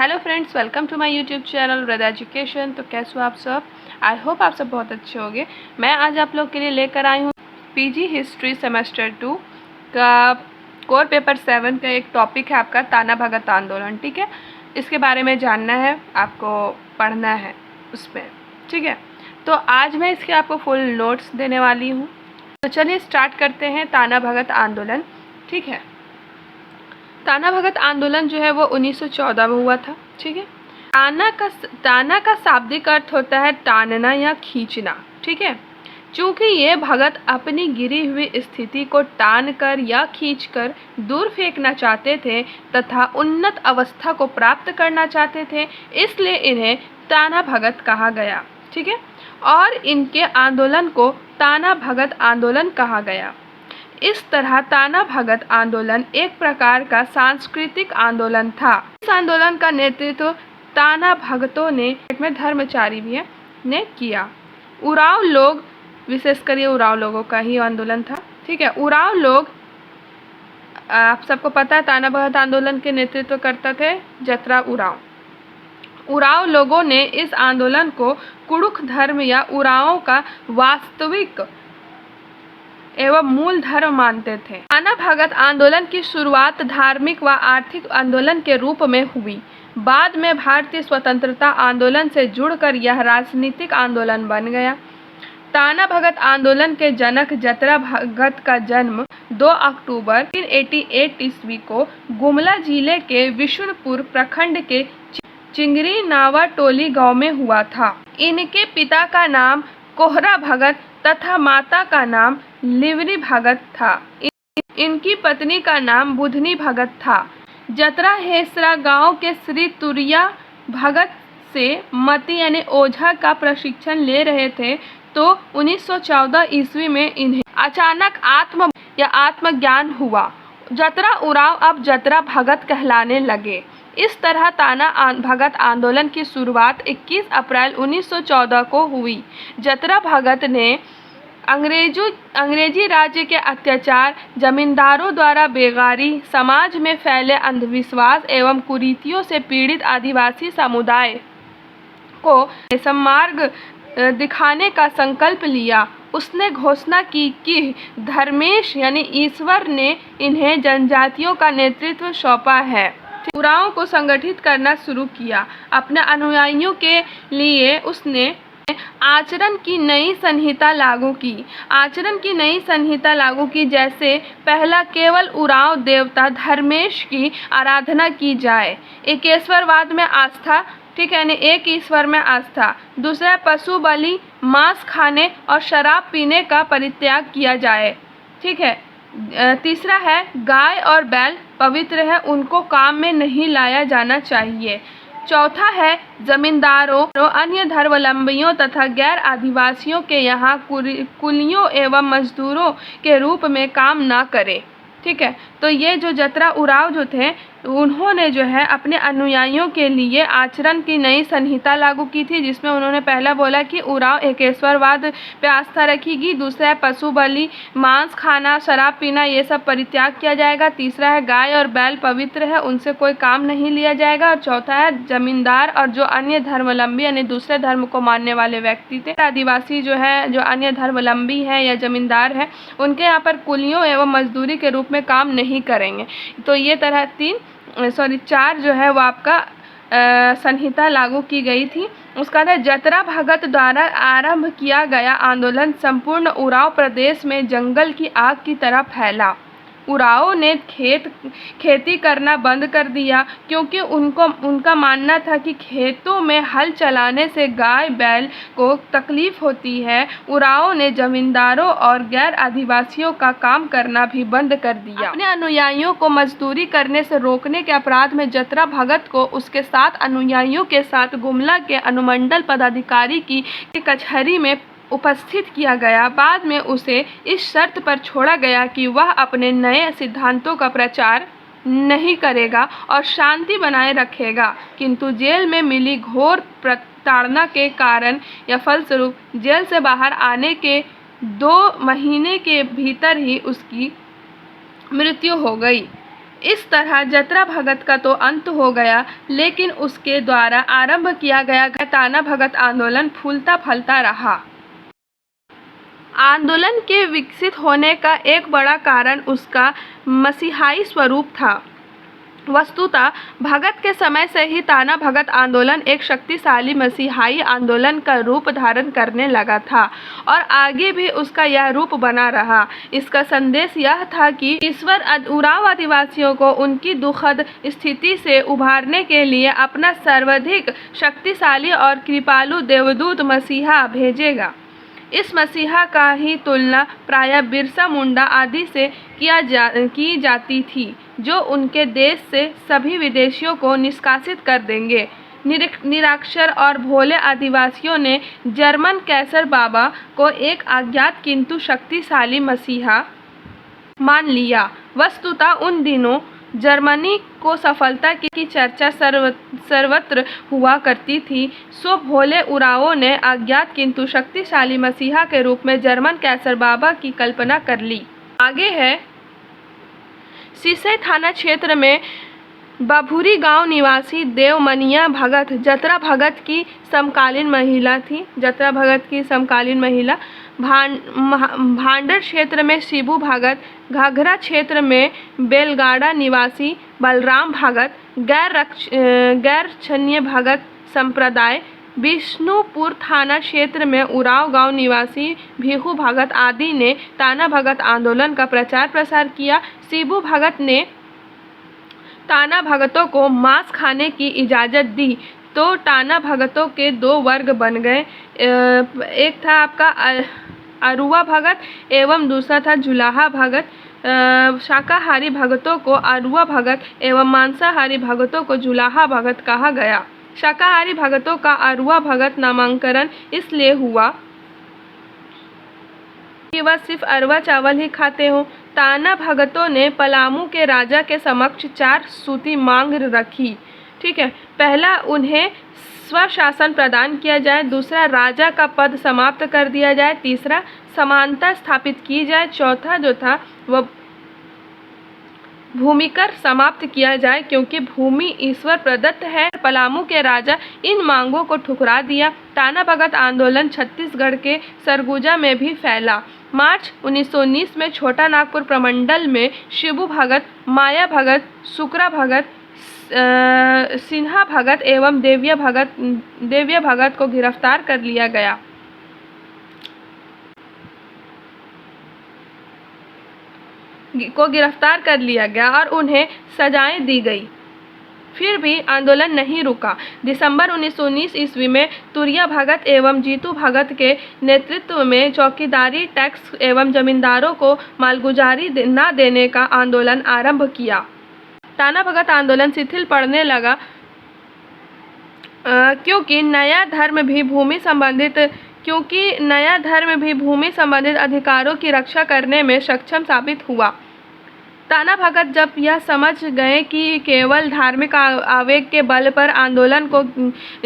Hello friends, welcome to my YouTube channel Vrida education. तो कैसे हो आप सब? आई होप आप सब बहुत अच्छे होंगे। मैं आज आप लोग के लिए लेकर आई हूँ पीजी हिस्ट्री सेमेस्टर 2 का कोर पेपर 7 का एक टॉपिक है आपका ताना भगत आंदोलन। ठीक है, इसके बारे में जानना है, आपको पढ़ना है उसमें। ठीक है, तो आज मैं इसके आपको फुल नोट्स देने वाली हूँ। तो चलिए स्टार्ट करते हैं ताना भगत आंदोलन। ठीक है, ताना भगत आंदोलन जो है वो 1914 में हुआ था। ठीक है, ताना का शाब्दिक अर्थ होता है टानना या खींचना। ठीक है, चूँकि ये भगत अपनी गिरी हुई स्थिति को टान कर या खींचकर दूर फेंकना चाहते थे तथा उन्नत अवस्था को प्राप्त करना चाहते थे, इसलिए इन्हें ताना भगत कहा गया। ठीक है, और इनके आंदोलन को ताना भगत आंदोलन कहा गया। इस तरह ताना भगत आंदोलन एक प्रकार का सांस्कृतिक आंदोलन था। इस आंदोलन का नेतृत्व ताना भगतों ने में धर्मचारी भी ने किया। उरांव लोग, विशेषकर ये उरांव लोगों का ही आंदोलन था। ठीक है, उरांव लोग, आप सबको पता है ताना भगत आंदोलन के नेतृत्व करते थे जतरा उरांव। उरांव लोगों ने इस आंदोलन को कुड़ुख धर्म या उरांवों का वास्तविक एवं मूल धर्म मानते थे। ताना भगत आंदोलन की शुरुआत धार्मिक व आर्थिक आंदोलन के रूप में हुई। बाद में भारतीय स्वतंत्रता आंदोलन से जुड़कर यह राजनीतिक आंदोलन बन गया। ताना भगत आंदोलन के जनक जतरा भगत का जन्म 2 अक्टूबर 1888 ईस्वी को गुमला जिले के विशुनपुर प्रखंड के चिंगरी नावा टोली गांव में हुआ था। इनके पिता का नाम कोहरा भगत तथा माता का नाम लिवरी भगत था। इनकी पत्नी का नाम बुधनी भगत था। जतरा हेसरा गांव के श्री तुरिया भगत से मती यानी ओझा का प्रशिक्षण ले रहे थे तो 1914 ईस्वी में इन्हें अचानक आत्मज्ञान हुआ। जतरा उरांव अब जतरा भगत कहलाने लगे। इस तरह ताना भगत आंदोलन की शुरुआत 21 अप्रैल 1914 को हुई। जतरा भगत ने अंग्रेजी राज्य के अत्याचार, जमींदारों द्वारा बेगारी, समाज में फैले अंधविश्वास एवं कुरीतियों से पीड़ित आदिवासी समुदाय को सन्मार्ग दिखाने का संकल्प लिया। उसने घोषणा की कि धर्मेश यानी ईश्वर ने इन्हें जनजातियों का नेतृत्व सौंपा है। उरांव को संगठित करना शुरू किया। अपने अनुयायियों के लिए उसने आचरण की नई संहिता लागू की। जैसे पहला, केवल उरांव देवता धर्मेश की आराधना की जाए। एकेश्वरवाद में आस्था, ठीक है, यानी एक ईश्वर में आस्था। दूसरा, पशु बलि, मांस खाने और शराब पीने का परित्याग किया जाए। ठीक है, तीसरा है गाय और बैल पवित्र है, उनको काम में नहीं लाया जाना चाहिए। चौथा है जमींदारों, अन्य धर्मावलंबियों तथा गैर आदिवासियों के यहाँ कुलियों एवं मजदूरों के रूप में काम ना करें। ठीक है, तो ये जो जतरा उरांव जो थे उन्होंने जो है अपने अनुयायियों के लिए आचरण की नई संहिता लागू की थी, जिसमें उन्होंने पहला बोला कि उरांव एकेश्वरवाद पे आस्था रखेगी। दूसरा है पशु बलि, मांस खाना, शराब पीना, ये सब परित्याग किया जाएगा। तीसरा है गाय और बैल पवित्र है, उनसे कोई काम नहीं लिया जाएगा। और चौथा है जमींदार और जो अन्य धर्मावलंबी यानी दूसरे धर्म को मानने वाले व्यक्ति थे, आदिवासी जो है, जो अन्य धर्मावलंबी है या जमींदार है, उनके यहाँ पर कुलियों एवं मजदूरी के रूप में काम नहीं करेंगे। तो ये तरह 4 जो है वो आपका संहिता लागू की गई थी। उसका था जतरा भगत द्वारा आरंभ किया गया आंदोलन संपूर्ण उरांव प्रदेश में जंगल की आग की तरह फैला। उरांव ने खेती करना बंद कर दिया क्योंकि उनका मानना था कि खेतों में हल चलाने से गाय बैल को तकलीफ होती है। उरांव ने जमींदारों और गैर आदिवासियों का काम करना भी बंद कर दिया। अपने अनुयायियों को मजदूरी करने से रोकने के अपराध में जतरा भगत को उसके 7 अनुयायियों के साथ गुमला के अनुमंडल पदाधिकारी की कचहरी में उपस्थित किया गया। बाद में उसे इस शर्त पर छोड़ा गया कि वह अपने नए सिद्धांतों का प्रचार नहीं करेगा और शांति बनाए रखेगा, किंतु जेल में मिली घोर प्रताड़ना के कारण या फलस्वरूप जेल से बाहर आने के 2 महीने के भीतर ही उसकी मृत्यु हो गई। इस तरह जतरा भगत का तो अंत हो गया, लेकिन उसके द्वारा आरंभ किया गया ताना भगत आंदोलन फूलता फलता रहा। आंदोलन के विकसित होने का एक बड़ा कारण उसका मसीहाई स्वरूप था। वस्तुतः भगत के समय से ही ताना भगत आंदोलन एक शक्तिशाली मसीहाई आंदोलन का रूप धारण करने लगा था और आगे भी उसका यह रूप बना रहा। इसका संदेश यह था कि ईश्वर उरांव आदिवासियों को उनकी दुखद स्थिति से उबारने के लिए अपना सर्वाधिक शक्तिशाली और कृपालु देवदूत मसीहा भेजेगा। इस मसीहा का ही तुलना प्रायः बिरसा मुंडा आदि से की जाती थी, जो उनके देश से सभी विदेशियों को निष्कासित कर देंगे। निरक्षर और भोले आदिवासियों ने जर्मन कैसर बाबा को एक अज्ञात किंतु शक्तिशाली मसीहा मान लिया। वस्तुतः उन दिनों जर्मनी को सफलता की चर्चा सर्वत्र हुआ करती थी, सो भोले उरांवों ने अज्ञात किंतु शक्तिशाली मसीहा के रूप में जर्मन कैसर बाबा की कल्पना कर ली। आगे है, सिसई थाना क्षेत्र में बाभुरी गांव निवासी देवमनिया भगत जतरा भगत की समकालीन महिला थी। जतरा भगत की समकालीन महिला। भांडर क्षेत्र में शिबू भगत, घाघरा क्षेत्र में बेलगाड़ा निवासी बलराम भगत, गैर क्षणीय भगत संप्रदाय, विष्णुपुर थाना क्षेत्र में उरांव गांव निवासी भिखू भगत आदि ने ताना भगत आंदोलन का प्रचार प्रसार किया। शिबू भगत ने ताना भगतों को मांस खाने की इजाज़त दी, तो ताना भगतों के दो वर्ग बन गए। एक था आपका अरुआ भगत एवं दूसरा था जुलाहा भगत। शाकाहारी भगतों को अरुआ भगत एवं मांसाहारी भगतों को जुलाहा भगत कहा गया। शाकाहारी भगतों का अरुआ भगत नामांकन इसलिए हुआ कि वह सिर्फ अरवा चावल ही खाते हो। ताना भगतों ने पलामू के राजा के समक्ष 4 सूती मांग रखी। ठीक है, पहला उन्हें स्वशासन प्रदान किया जाए, दूसरा राजा का पद समाप्त कर दिया जाए, तीसरा समानता स्थापित की जाए, चौथा जो था वह भूमिकर समाप्त किया जाए, क्योंकि भूमि ईश्वर प्रदत्त है। पलामू के राजा इन मांगों को ठुकरा दिया। ताना भगत आंदोलन छत्तीसगढ़ के सरगुजा में भी फैला। मार्च 1919 में छोटा नागपुर प्रमंडल में शिबू भगत, माया भगत, सुकरा भगत, सिन्हा भगत एवं देव्य भगत को गिरफ्तार कर लिया गया। और उन्हें सजाएं दी गई। फिर भी आंदोलन नहीं रुका। दिसंबर 1919 ईस्वी में तुरिया भगत एवं जीतू भगत के नेतृत्व में चौकीदारी टैक्स एवं जमींदारों को मालगुजारी न देने का आंदोलन आरंभ किया। ताना भगत आंदोलन शिथिल पड़ने लगा, क्योंकि नया धर्म भी भूमि संबंधित अधिकारों की रक्षा करने में सक्षम साबित हुआ। ताना भगत जब यह समझ गए कि केवल धार्मिक आवेग के बल पर आंदोलन को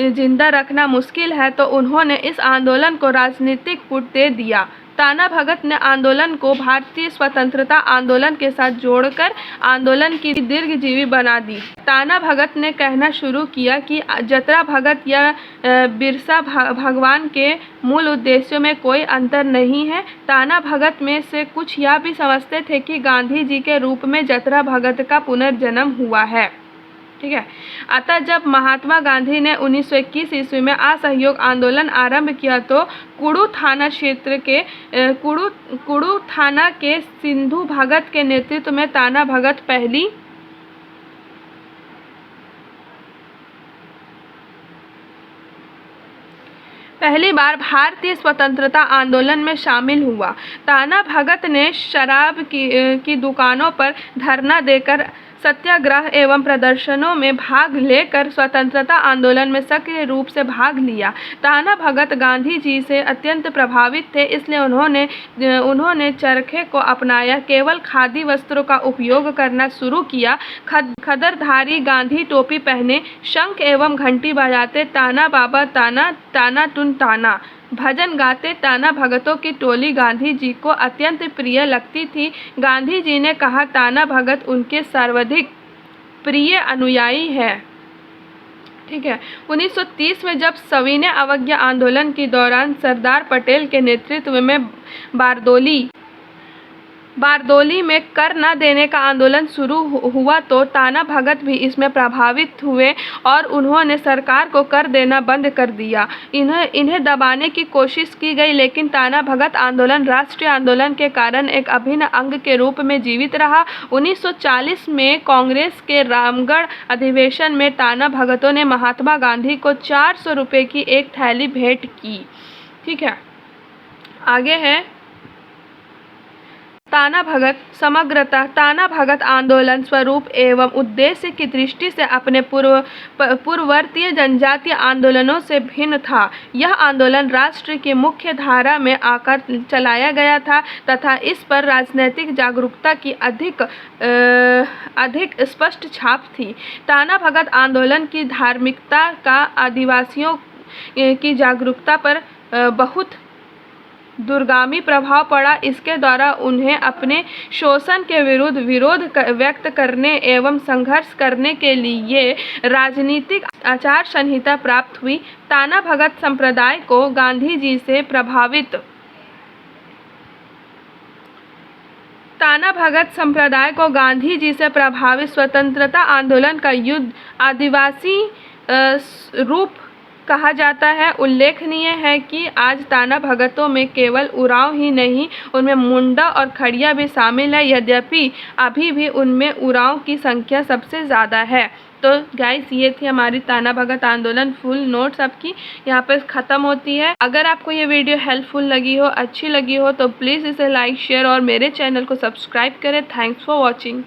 जिंदा रखना मुश्किल है, तो उन्होंने इस आंदोलन को राजनीतिक पुट दे दिया। ताना भगत ने आंदोलन को भारतीय स्वतंत्रता आंदोलन के साथ जोड़कर आंदोलन की दीर्घजीवी बना दी। ताना भगत ने कहना शुरू किया कि जतरा भगत या बिरसा भगवान के मूल उद्देश्यों में कोई अंतर नहीं है। ताना भगत में से कुछ यह भी समझते थे कि गांधी जी के रूप में जतरा भगत का पुनर्जन्म हुआ है। ठीक है, अतः जब महात्मा गांधी ने 1921 ईस्वी में असहयोग आंदोलन आरंभ किया, तो कुड़ू थाना के सिंधु भगत के नेतृत्व में ताना भगत पहली बार भारतीय स्वतंत्रता आंदोलन में शामिल हुआ। ताना भगत ने शराब की दुकानों पर धरना देकर, सत्याग्रह एवं प्रदर्शनों में भाग लेकर स्वतंत्रता आंदोलन में सक्रिय रूप से भाग लिया। ताना भगत गांधी जी से अत्यंत प्रभावित थे, इसलिए उन्होंने चरखे को अपनाया, केवल खादी वस्त्रों का उपयोग करना शुरू किया, खदरधारी गांधी टोपी पहने, शंख एवं घंटी बजाते ताना बाबा ताना, ताना टुन ताना भजन गाते ताना भगतों की टोली गांधी जी को अत्यंत प्रिय लगती थी। गांधी जी ने कहा ताना भगत उनके सर्वाधिक प्रिय अनुयायी है। ठीक है। 1930 में जब सविनय अवज्ञा आंदोलन के दौरान सरदार पटेल के नेतृत्व में बारदोली में कर न देने का आंदोलन शुरू हुआ तो ताना भगत भी इसमें प्रभावित हुए और उन्होंने सरकार को कर देना बंद कर दिया। इन्हें दबाने की कोशिश की गई, लेकिन ताना भगत आंदोलन राष्ट्रीय आंदोलन के कारण एक अभिन्न अंग के रूप में जीवित रहा। 1940 में कांग्रेस के रामगढ़ अधिवेशन में ताना भगतों ने महात्मा गांधी को 400 रुपये की एक थैली भेंट की। ठीक है। आगे है ताना भगत समग्रता। ताना भगत आंदोलन स्वरूप एवं उद्देश्य की दृष्टि से अपने पूर्ववर्ती जनजातीय आंदोलनों से भिन्न था। यह आंदोलन राष्ट्र की मुख्य धारा में आकर चलाया गया था तथा इस पर राजनीतिक जागरूकता की अधिक स्पष्ट छाप थी। ताना भगत आंदोलन की धार्मिकता का आदिवासियों की जागरूकता पर बहुत दूरगामी प्रभाव पड़ा। इसके द्वारा उन्हें अपने शोषण के विरुद्ध विरोध व्यक्त करने एवं संघर्ष करने के लिए राजनीतिक आचार संहिता प्राप्त हुई। ताना भगत संप्रदाय को गांधी जी से प्रभावित स्वतंत्रता आंदोलन का युद्ध आदिवासी रूप कहा जाता है। उल्लेखनीय है कि आज ताना भगतों में केवल उरांव ही नहीं, उनमें मुंडा और खड़िया भी शामिल है, यद्यपि अभी भी उनमें उरांव की संख्या सबसे ज़्यादा है। तो गाइस, ये थी हमारी ताना भगत आंदोलन फुल नोट्स आपकी यहाँ पर ख़त्म होती है। अगर आपको ये वीडियो हेल्पफुल लगी हो, अच्छी लगी हो, तो प्लीज़ इसे लाइक, शेयर और मेरे चैनल को सब्सक्राइब करें। Thanks for watching.